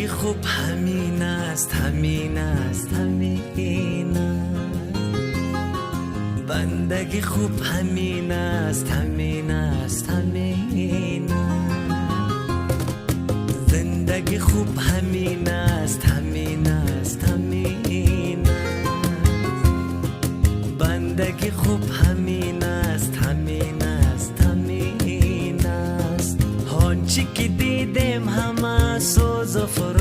بندگی خوب همین است، همین است، همین است. بندگی خوب همین است، همین است، همین است. زندگی خوب همین است، همین است، همین است. بندگی خوب همین است، همین است، همین است. آنچه که دیدم همه سوز و فرو